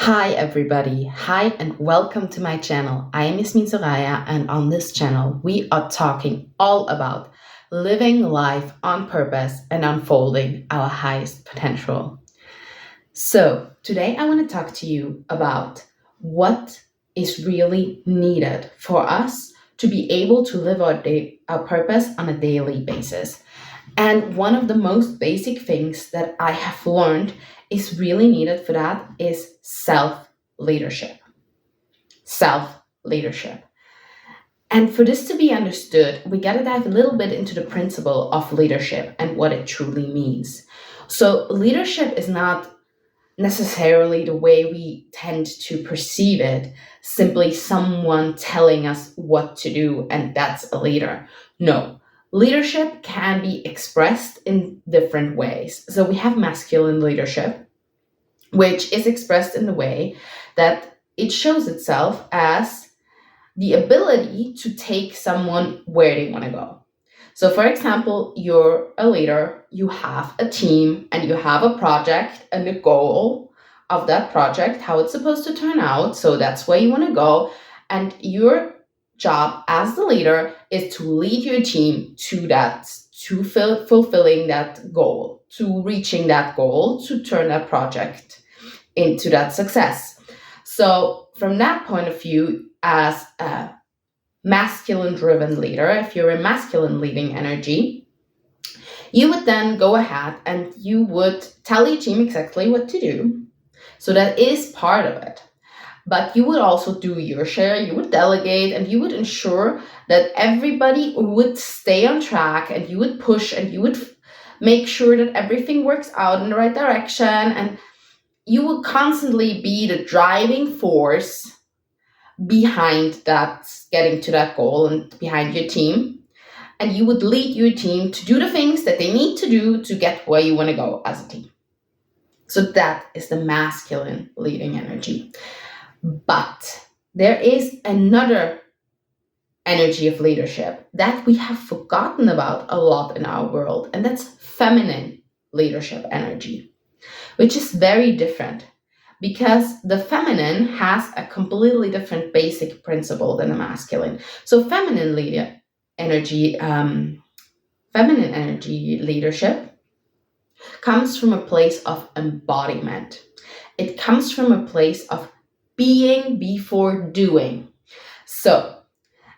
Hi everybody, hi and welcome to my channel. I am Jasmin and on this channel we are talking all about living life on purpose and unfolding our highest potential. So today I want to talk to you about what is really needed for us to be able to live our purpose on a daily basis. And one of the most basic things that I have learned is really needed for that is self leadership. Self leadership. And for this to be understood, we got to dive a little bit into the principle of leadership and what it truly means. So, leadership is not necessarily the way we tend to perceive it, simply someone telling us what to do, and that's a leader. No, leadership can be expressed in different ways. So we have masculine leadership, which is expressed in the way that it shows itself as the ability to take someone where they want to go. So, for example, you're a leader, you have a team, and you have a project and a goal of that project, how it's supposed to turn out. So, that's where you want to go. And your job as the leader is to lead your team to that, to fulfilling that goal, to reaching that goal, to turn that project into that success. So, from that point of view, as a masculine driven leader, if you're a masculine leading energy, you would then go ahead and you would tell your team exactly what to do. So that is part of it. But you would also do your share, you would delegate, and you would ensure that everybody would stay on track, and you would push and you would make sure that everything works out in the right direction, and you will constantly be the driving force behind that, getting to that goal and behind your team. And you would lead your team to do the things that they need to do to get where you want to go as a team. So that is the masculine leading energy. But there is another energy of leadership that we have forgotten about a lot in our world, and that's feminine leadership energy, which is very different because the feminine has a completely different basic principle than the masculine. So feminine energy leadership comes from a place of embodiment. It comes from a place of being before doing. So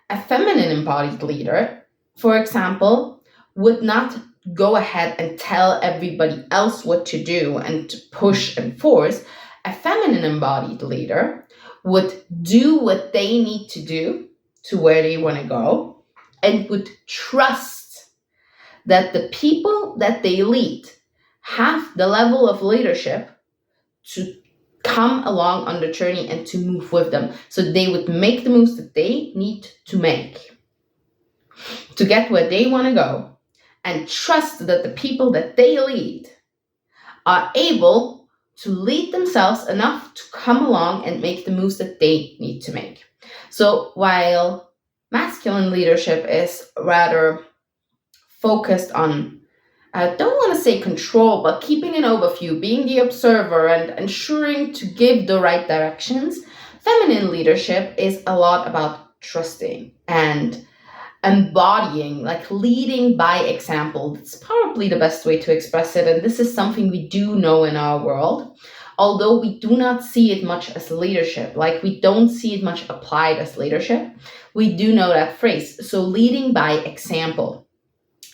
a feminine embodied leader, for example, would not go ahead and tell everybody else what to do and to push and force. A feminine embodied leader would do what they need to do to where they want to go and would trust that the people that they lead have the level of leadership to come along on the journey and to move with them. So they would make the moves that they need to make to get where they want to go, and trust that the people that they lead are able to lead themselves enough to come along and make the moves that they need to make. So while masculine leadership is rather focused on, I don't want to say control, but keeping an overview, being the observer and ensuring to give the right directions, feminine leadership is a lot about trusting and embodying, like leading by example. It's probably the best way to express it. And this is something we do know in our world, although we do not see it much as leadership. Like we don't see it much applied as leadership. We do know that phrase. So leading by example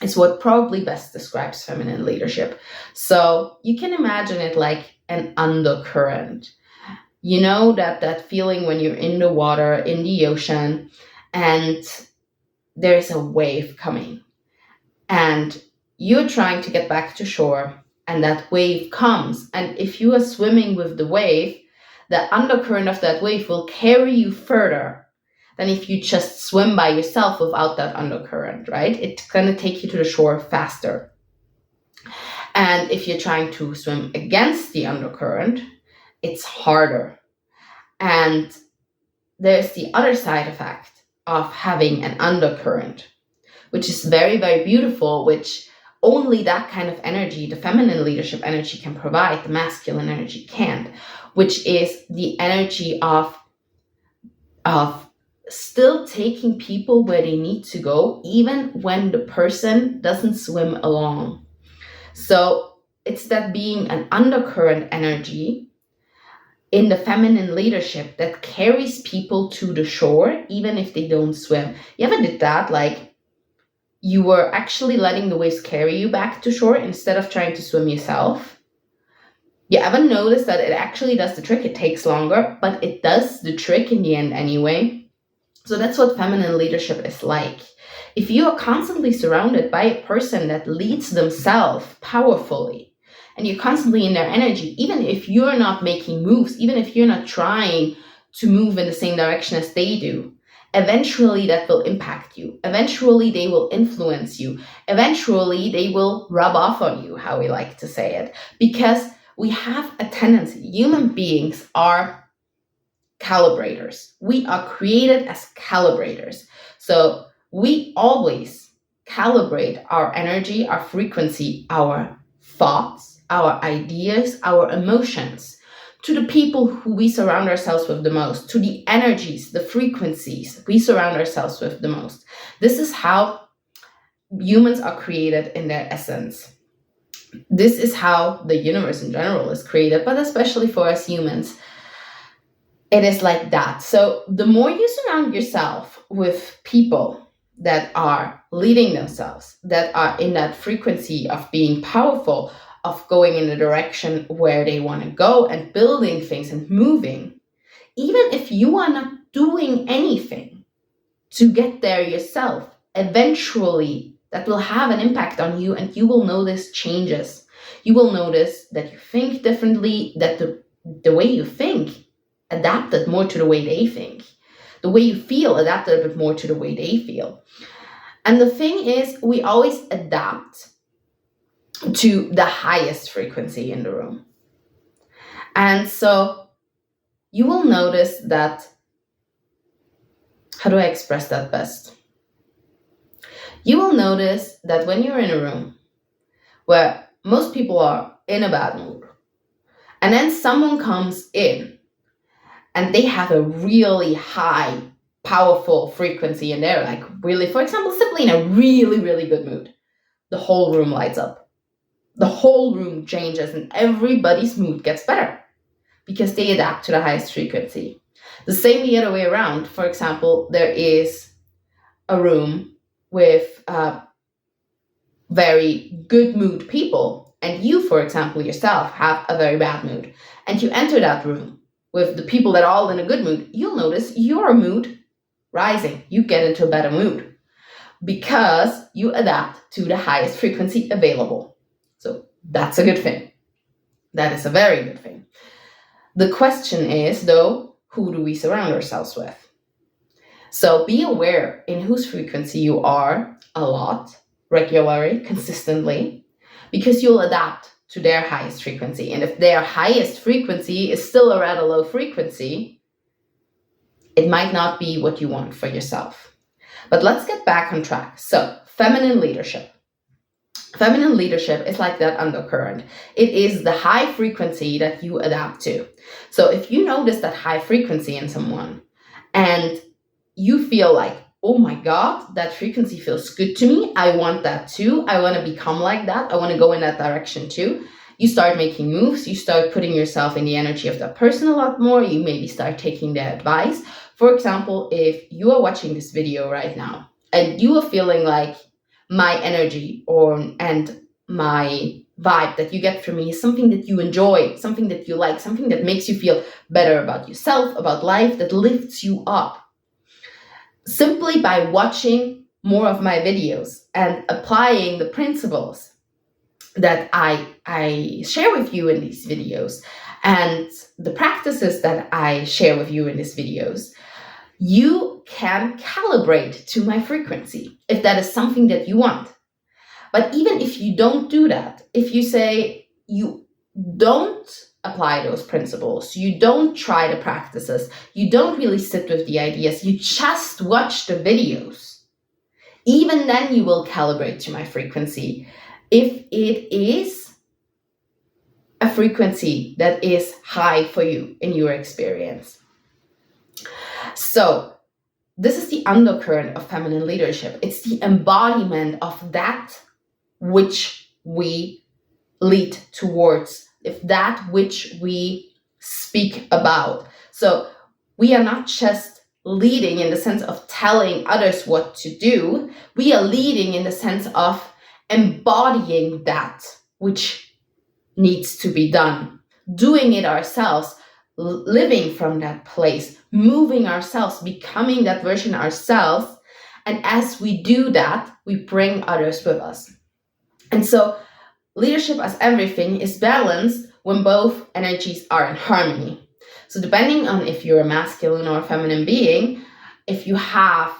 is what probably best describes feminine leadership. So you can imagine it like an undercurrent. You know, that feeling when you're in the water, in the ocean, and there's a wave coming and you're trying to get back to shore, and that wave comes, and if you are swimming with the wave, the undercurrent of that wave will carry you further than if you just swim by yourself without that undercurrent, right? It's going to take you to the shore faster. And if you're trying to swim against the undercurrent, it's harder. And there's the other side effect of having an undercurrent, which is very, very beautiful, which only that kind of energy, the feminine leadership energy, can provide, the masculine energy can't, which is the energy of still taking people where they need to go, even when the person doesn't swim along. So it's that being an undercurrent energy in the feminine leadership that carries people to the shore, even if they don't swim. You ever did that? Like, you were actually letting the waves carry you back to shore instead of trying to swim yourself? You ever notice that it actually does the trick? It takes longer, but it does the trick in the end anyway. So that's what feminine leadership is like. If you are constantly surrounded by a person that leads themselves powerfully, and you're constantly in their energy, even if you're not making moves, even if you're not trying to move in the same direction as they do, eventually that will impact you. Eventually they will influence you. Eventually they will rub off on you, how we like to say it. Because we have a tendency, human beings are calibrators. We are created as calibrators. So we always calibrate our energy, our frequency, our thoughts, our ideas, our emotions to the people who we surround ourselves with the most, to the energies, the frequencies we surround ourselves with the most. This is how humans are created in their essence. This is how the universe in general is created, but especially for us humans, it is like that. So the more you surround yourself with people that are leading themselves, that are in that frequency of being powerful, of going in the direction where they want to go and building things and moving, even if you are not doing anything to get there yourself, eventually that will have an impact on you, and you will notice changes. You will notice that you think differently, that the way you think adapted more to the way they think. The way you feel adapted a bit more to the way they feel. And the thing is, we always adapt to the highest frequency in the room. And so you will notice that, how do I express that best? You will notice that when you're in a room where most people are in a bad mood, and then someone comes in and they have a really high, powerful frequency, and they're like really, for example, simply in a really, really good mood, the whole room lights up. The whole room changes and everybody's mood gets better because they adapt to the highest frequency. The same the other way around. For example, there is a room with very good mood people, and you, for example, yourself have a very bad mood, and you enter that room with the people that are all in a good mood, you'll notice your mood rising. You get into a better mood because you adapt to the highest frequency available. So that's a good thing. That is a very good thing. The question is, though, who do we surround ourselves with? So be aware in whose frequency you are a lot, regularly, consistently, because you'll adapt to their highest frequency. And if their highest frequency is still a rather low frequency, it might not be what you want for yourself. But let's get back on track. So, feminine leadership. Feminine leadership is like that undercurrent. It is the high frequency that you adapt to. So if you notice that high frequency in someone and you feel like, oh my God, that frequency feels good to me, I want that too, I want to become like that, I want to go in that direction too, you start making moves, you start putting yourself in the energy of that person a lot more, you maybe start taking their advice. For example, if you are watching this video right now and you are feeling like my energy and my vibe that you get from me is something that you enjoy, something that you like, something that makes you feel better about yourself, about life, that lifts you up, simply by watching more of my videos and applying the principles that I share with you in these videos and the practices that I share with you in these videos, you can calibrate to my frequency if that is something that you want. But even if you don't do that, if you say you don't apply those principles, you don't try the practices, you don't really sit with the ideas, you just watch the videos, even then you will calibrate to my frequency if it is a frequency that is high for you in your experience. So this is the undercurrent of feminine leadership. It's the embodiment of that which we lead towards, if that which we speak about. So we are not just leading in the sense of telling others what to do. We are leading in the sense of embodying that which needs to be done, doing it ourselves, living from that place, moving ourselves, becoming that version ourselves. And as we do that, we bring others with us. And so leadership as everything is balanced when both energies are in harmony. So depending on if you're a masculine or a feminine being, if you have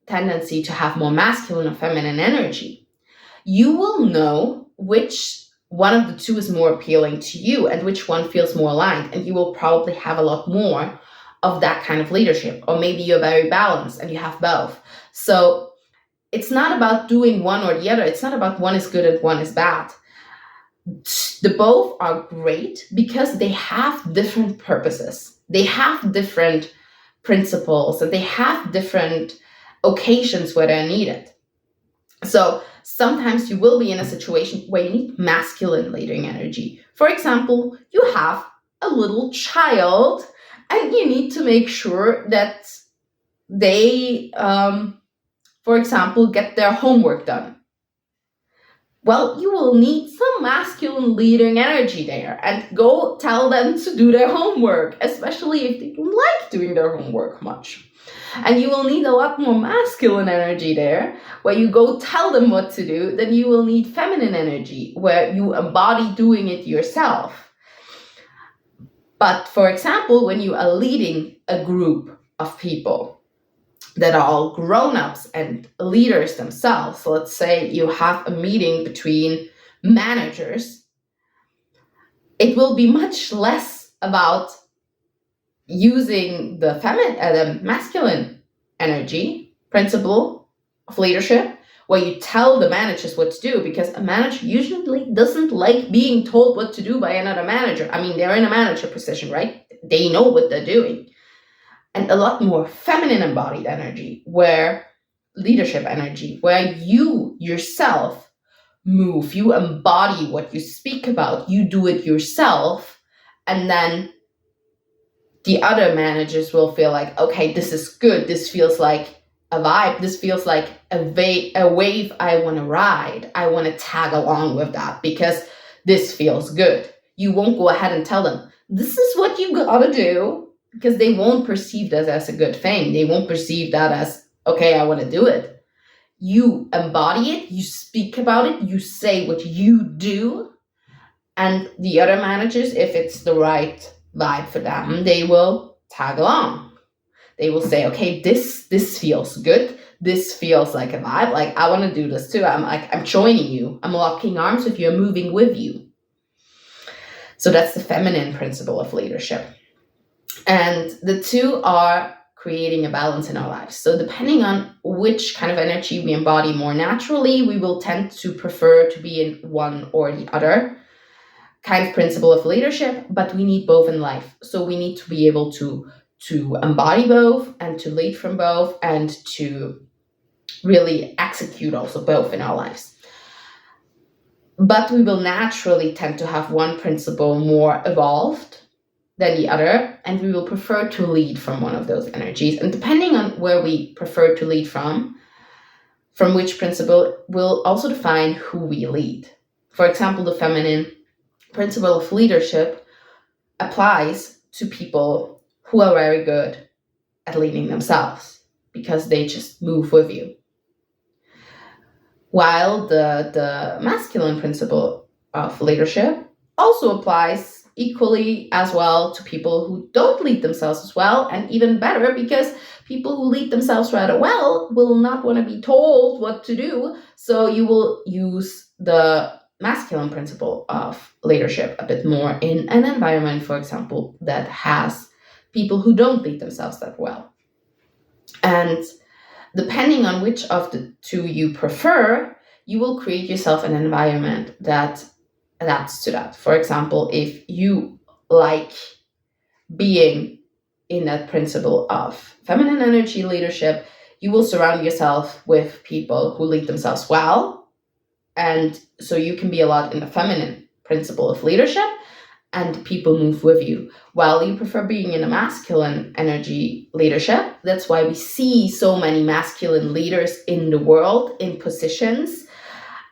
tendency to have more masculine or feminine energy, you will know which one of the two is more appealing to you and which one feels more aligned. And you will probably have a lot more of that kind of leadership. Or maybe you're very balanced and you have both. So it's not about doing one or the other. It's not about one is good and one is bad. The both are great because they have different purposes. They have different principles and they have different occasions where they're needed. So sometimes you will be in a situation where you need masculine leading energy. For example, you have a little child and you need to make sure that they, for example, get their homework done. Well, you will need some masculine leading energy there and go tell them to do their homework, especially if they don't like doing their homework much. And you will need a lot more masculine energy there, where you go tell them what to do. Then you will need feminine energy, where you embody doing it yourself. But for example, when you are leading a group of people that are all grown-ups and leaders themselves, so let's say you have a meeting between managers, it will be much less about using the masculine energy principle of leadership, where you tell the managers what to do, because a manager usually doesn't like being told what to do by another manager. I mean, they're in a manager position, right? They know what they're doing. And a lot more feminine embodied energy, where leadership energy, where you yourself move, you embody what you speak about, you do it yourself, and then the other managers will feel like, okay, this is good, this feels like a vibe, this feels like a wave I want to ride, I want to tag along with that because this feels good. You won't go ahead and tell them, this is what you gotta do, because they won't perceive that as a good thing. They won't perceive that as, okay, I want to do it. You embody it, you speak about it, you say what you do, and the other managers, if it's the right vibe for them, they will tag along. They will say, okay, this feels good. This feels like a vibe. Like, I want to do this too. I'm joining you. I'm locking arms with you. I'm moving with you. So that's the feminine principle of leadership. And the two are creating a balance in our lives. So depending on which kind of energy we embody more naturally, we will tend to prefer to be in one or the other kind of principle of leadership, but we need both in life. So we need to be able to embody both and to lead from both and to really execute also both in our lives. But we will naturally tend to have one principle more evolved than the other, and we will prefer to lead from one of those energies. And depending on where we prefer to lead from which principle will also define who we lead. For example, the feminine principle of leadership applies to people who are very good at leading themselves because they just move with you. While the masculine principle of leadership also applies equally as well to people who don't lead themselves as well, and even better, because people who lead themselves rather well will not want to be told what to do. So you will use the masculine principle of leadership a bit more in an environment, for example, that has people who don't lead themselves that well. And depending on which of the two you prefer, you will create yourself an environment that adapts to that. For example, if you like being in that principle of feminine energy leadership, you will surround yourself with people who lead themselves well. And so you can be a lot in the feminine principle of leadership, and people move with you. While you prefer being in a masculine energy leadership, that's why we see so many masculine leaders in the world in positions,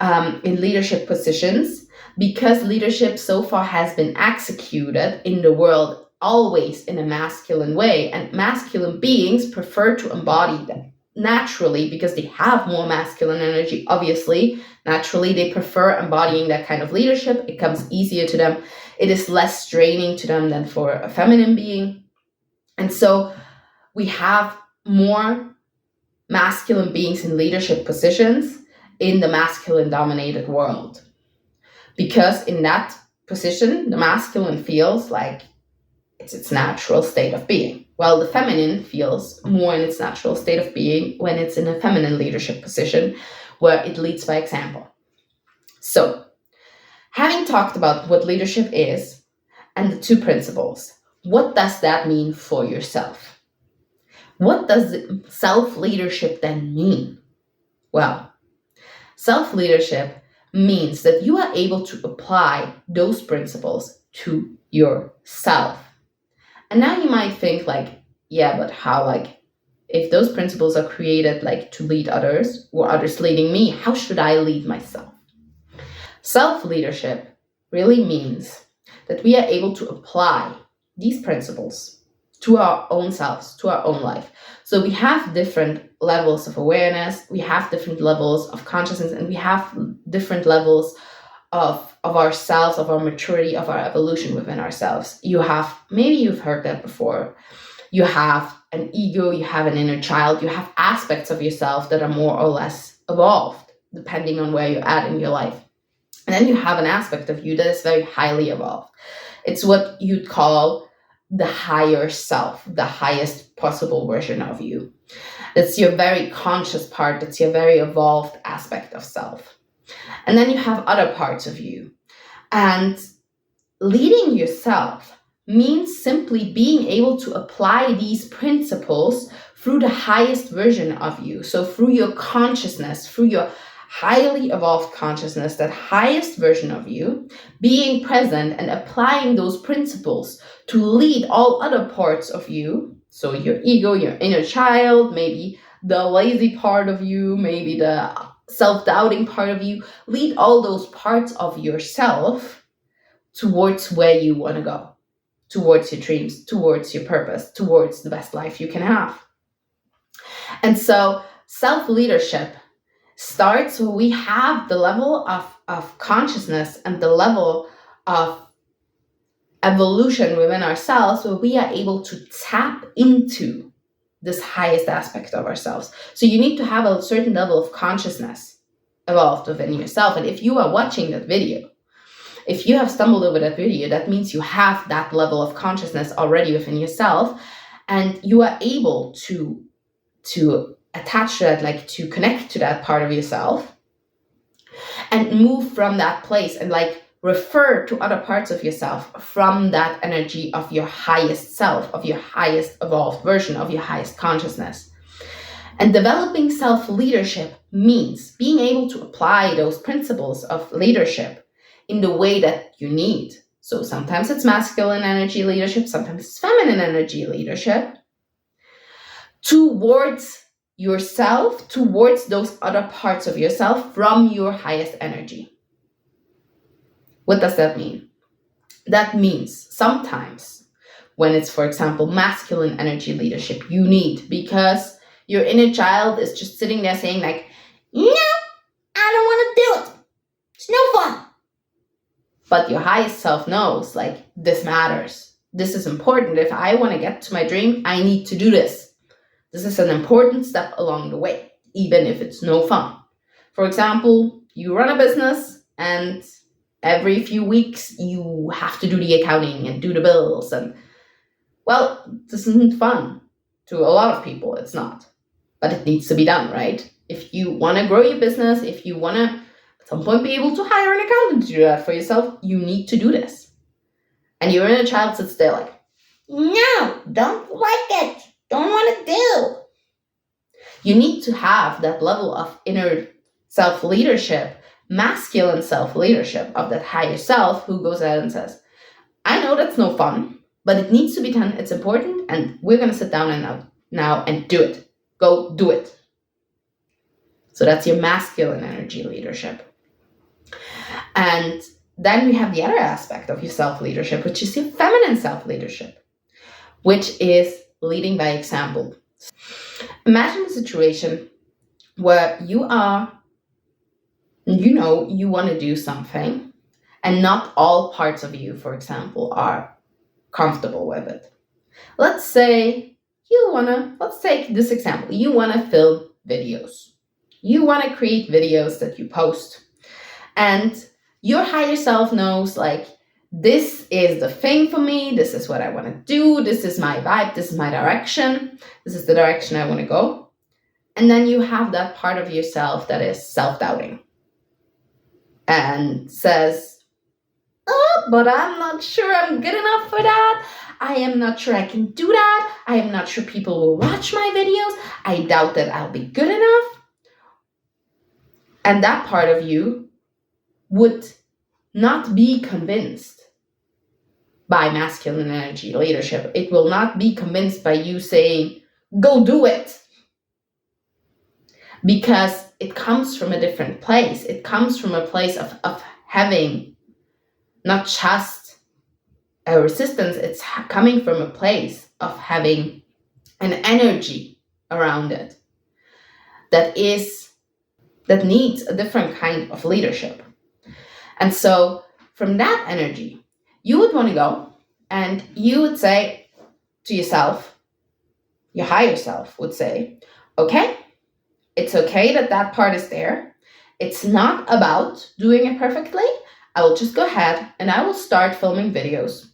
in leadership positions, because leadership so far has been executed in the world always in a masculine way, and masculine beings prefer to embody that naturally because they have more masculine energy. Obviously, naturally, they prefer embodying that kind of leadership. It comes easier to them. It is less draining to them than for a feminine being. And so we have more masculine beings in leadership positions in the masculine dominated world. Because in that position, the masculine feels like it's its natural state of being. While the feminine feels more in its natural state of being when it's in a feminine leadership position where it leads by example. So, having talked about what leadership is and the two principles, what does that mean for yourself? What does self-leadership then mean? Well, self-leadership means that you are able to apply those principles to yourself. And now you might think like, yeah, but how, like, if those principles are created like to lead others or others leading me, how should I lead myself? Self-leadership really means that we are able to apply these principles to our own selves, to our own life. So we have different levels of awareness, we have different levels of consciousness, and we have different levels of ourselves, of our maturity, of our evolution within ourselves. Maybe you've heard that before. You have an ego, you have an inner child, you have aspects of yourself that are more or less evolved, depending on where you're at in your life. And then you have an aspect of you that is very highly evolved. It's what you'd call the higher self, the highest possible version of you. It's your very conscious part, it's your very evolved aspect of self. And then you have other parts of you. And leading yourself means simply being able to apply these principles through the highest version of you. So through your consciousness, through your highly evolved consciousness, that highest version of you, being present and applying those principles to lead all other parts of you. So your ego, your inner child, maybe the lazy part of you, maybe the self-doubting part of you, lead all those parts of yourself towards where you want to go, towards your dreams, towards your purpose, towards the best life you can have. And so self-leadership starts when we have the level of consciousness and the level of evolution within ourselves where we are able to tap into this highest aspect of ourselves. So you need to have a certain level of consciousness evolved within yourself. And if you are watching that video, if you have stumbled over that video, that means you have that level of consciousness already within yourself, and you are able to attach to that, like to connect to that part of yourself and move from that place and like refer to other parts of yourself from that energy of your highest self, of your highest evolved version, of your highest consciousness. And developing self-leadership means being able to apply those principles of leadership in the way that you need. So sometimes it's masculine energy leadership, sometimes it's feminine energy leadership, towards yourself, towards those other parts of yourself from your highest energy. What does that mean? That means sometimes when it's, for example, masculine energy leadership, you need, because your inner child is just sitting there saying like, no, I don't want to do it. It's no fun. But your highest self knows like, this matters. This is important. If I want to get to my dream, I need to do this. This is an important step along the way, even if it's no fun. For example, you run a business and every few weeks you have to do the accounting and do the bills. And well, this isn't fun. To a lot of people, it's not. But it needs to be done, right? If you want to grow your business, if you want to some point be able to hire an accountant to do that for yourself. You need to do this. And your inner child sits there like, no, don't like it, don't want to do. You need to have that level of inner self-leadership, masculine self-leadership of that higher self who goes out and says, I know that's no fun, but it needs to be done, it's important, and we're going to sit down and now and do it. Go do it. So that's your masculine energy leadership. And then we have the other aspect of your self-leadership, which is your feminine self-leadership, which is leading by example. Imagine a situation where you are, you want to do something, and not all parts of you, for example, are comfortable with it. Let's take this example. You want to film videos. You want to create videos that you post. And your higher self knows, like, this is the thing for me. This is what I want to do. This is my vibe. This is my direction. This is the direction I want to go. And then you have that part of yourself that is self-doubting and says, oh, but I'm not sure I'm good enough for that. I am not sure I can do that. I am not sure people will watch my videos. I doubt that I'll be good enough. And that part of you would not be convinced by masculine energy leadership. It will not be convinced by you saying, go do it. Because it comes from a different place. It comes from a place of having not just a resistance, it's coming from a place of having an energy around it that needs a different kind of leadership. And so from that energy, you would want to go and you would say to yourself, your higher self would say, okay, it's okay that part is there. It's not about doing it perfectly. I will just go ahead and I will start filming videos.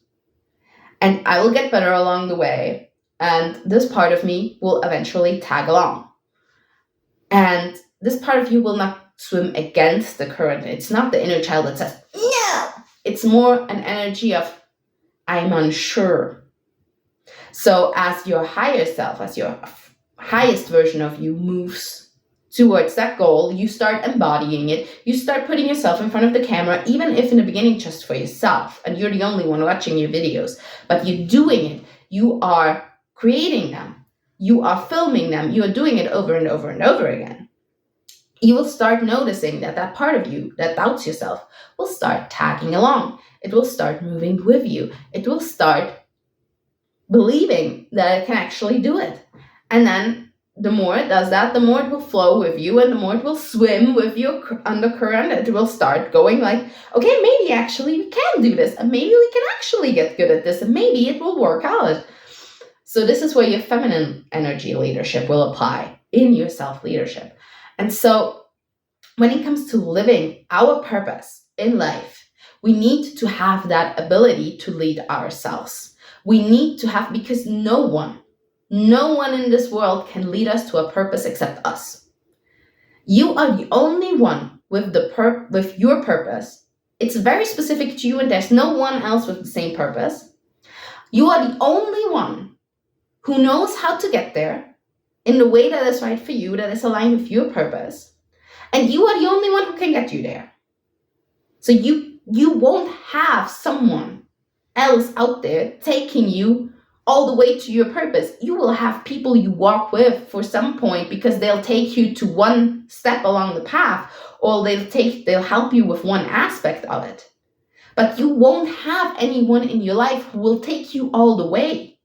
And I will get better along the way. And this part of me will eventually tag along. And this part of you will not swim against the current. It's not the inner child that says, no. It's more an energy of, I'm unsure. So as your higher self, as your highest version of you moves towards that goal, you start embodying it. You start putting yourself in front of the camera, even if in the beginning just for yourself, and you're the only one watching your videos. But you're doing it. You are creating them. You are filming them. You are doing it over and over and over again. You will start noticing that part of you that doubts yourself will start tagging along. It will start moving with you. It will start believing that it can actually do it. And then the more it does that, the more it will flow with you, and the more it will swim with you undercurrent. It will start going like, okay, maybe actually we can do this, and maybe we can actually get good at this, and maybe it will work out. So this is where your feminine energy leadership will apply in your self-leadership. And so when it comes to living our purpose in life, we need to have that ability to lead ourselves. We need to have, because no one in this world can lead us to a purpose except us. You are the only one with your purpose. It's very specific to you, and there's no one else with the same purpose. You are the only one who knows how to get there in the way that is right for you, that is aligned with your purpose. And you are the only one who can get you there. So you won't have someone else out there taking you all the way to your purpose. You will have people you walk with for some point, because they'll take you to one step along the path, or they'll help you with one aspect of it. But you won't have anyone in your life who will take you all the way,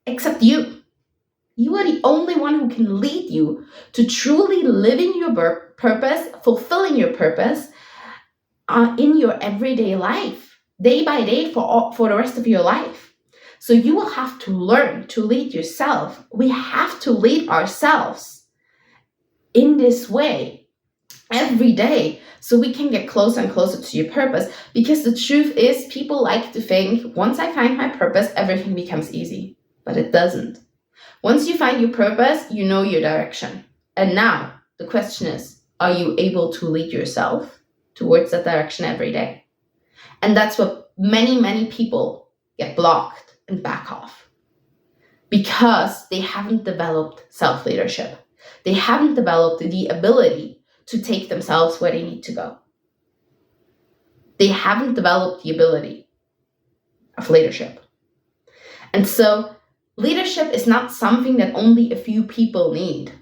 except you. You are the only one who can lead you to truly living your purpose, fulfilling your purpose in your everyday life, day by day for the rest of your life. So you will have to learn to lead yourself. We have to lead ourselves in this way every day, so we can get closer and closer to your purpose. Because the truth is, people like to think, once I find my purpose, everything becomes easy. But it doesn't. Once you find your purpose, you know your direction. And now the question is, are you able to lead yourself? towards that direction every day. And that's what many people get blocked and back off, because they haven't developed self-leadership. They haven't developed the ability to take themselves where they need to go. They haven't developed the ability of leadership. And so leadership is not something that only a few people need.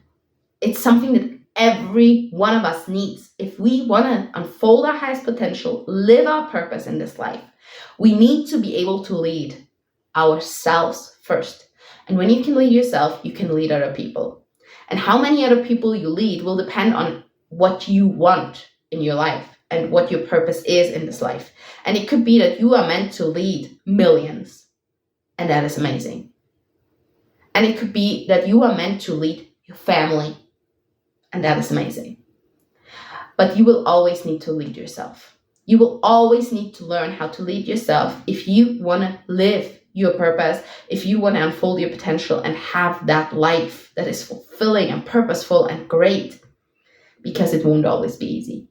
It's something that every one of us needs. If we want to unfold our highest potential, live our purpose in this life, we need to be able to lead ourselves first. And when you can lead yourself, you can lead other people. And how many other people you lead will depend on what you want in your life and what your purpose is in this life. And it could be that you are meant to lead millions, and that is amazing. And it could be that you are meant to lead your family, and that is amazing. But you will always need to lead yourself. You will always need to learn how to lead yourself if you want to live your purpose, if you want to unfold your potential and have that life that is fulfilling and purposeful and great, because it won't always be easy.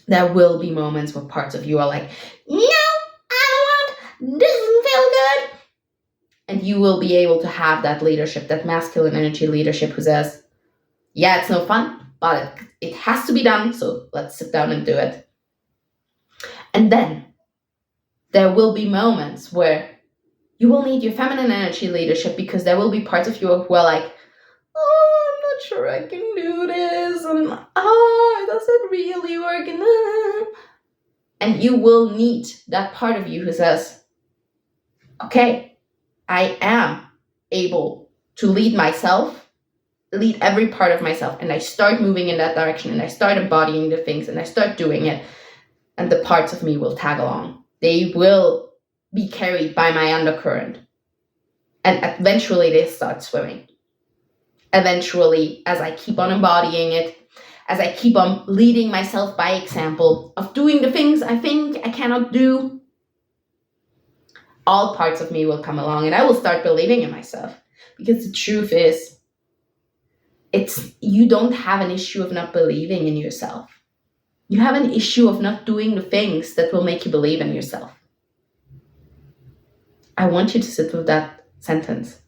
There will be moments where parts of you are like, no, I don't want, this doesn't feel good. And you will be able to have that leadership, that masculine energy leadership who says, yeah, it's no fun, but it has to be done, so let's sit down and do it. And then there will be moments where you will need your feminine energy leadership, because there will be parts of you who are like, oh, I'm not sure I can do this, and does it really work? And you will need that part of you who says, okay, I am able to lead myself, lead every part of myself, and I start moving in that direction, and I start embodying the things, and I start doing it, and the parts of me will tag along. They will be carried by my undercurrent, and eventually they start swimming. Eventually, as I keep on embodying it, as I keep on leading myself by example of doing the things I think I cannot do, all parts of me will come along, and I will start believing in myself. Because the truth is, you don't have an issue of not believing in yourself. You have an issue of not doing the things that will make you believe in yourself. I want you to sit with that sentence.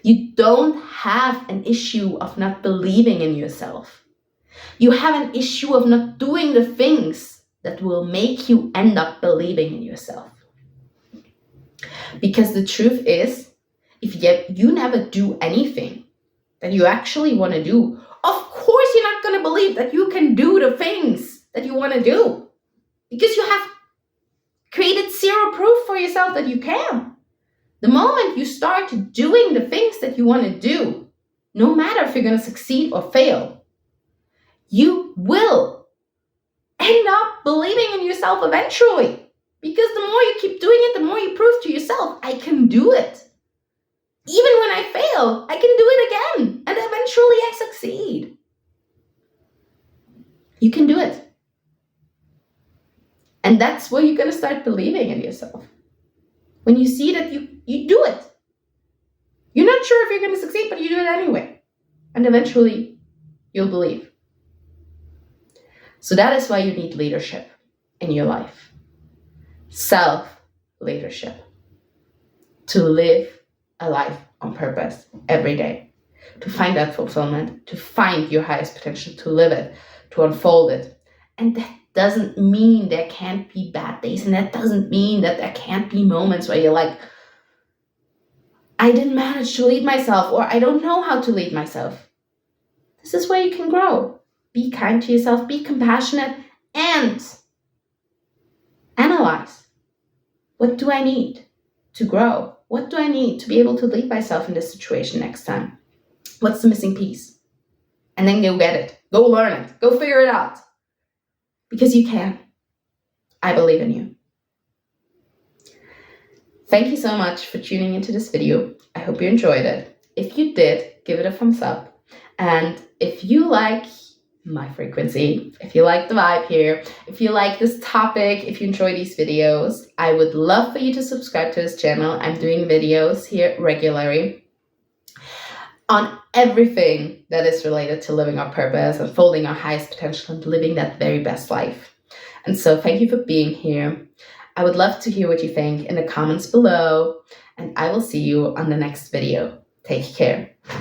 You don't have an issue of not believing in yourself. You have an issue of not doing the things that will make you end up believing in yourself. Because the truth is, if you never do anything that you actually want to do, of course you're not going to believe that you can do the things that you want to do. Because you have created zero proof for yourself that you can. The moment you start doing the things that you want to do, no matter if you're going to succeed or fail, you will end up believing in yourself eventually. Because the more you keep doing it, the more you prove to yourself, I can do it. Even when I fail, I can do it again. And eventually I succeed. You can do it. And that's where you're going to start believing in yourself. When you see that you do it. You're not sure if you're going to succeed, but you do it anyway. And eventually you'll believe. So that is why you need leadership in your life. Self-leadership. To live a life on purpose every day. To find that fulfillment. To find your highest potential. To live it. To unfold it. And that doesn't mean there can't be bad days. And that doesn't mean that there can't be moments where you're like, I didn't manage to lead myself, or I don't know how to lead myself. This is where you can grow. Be kind to yourself. Be compassionate. And analyze. What do I need to grow? What do I need to be able to lead myself in this situation next time? What's the missing piece? And then go get it. Go learn it. Go figure it out. Because you can. I believe in you. Thank you so much for tuning into this video. I hope you enjoyed it. If you did, give it a thumbs up. And if you like my frequency, if you like the vibe here, if you like this topic, if you enjoy these videos, I would love for you to subscribe to this channel. I'm doing videos here regularly. on everything that is related to living our purpose, unfolding our highest potential, and living that very best life. And so thank you for being here. I would love to hear what you think in the comments below, and I will see you on the next video. Take care.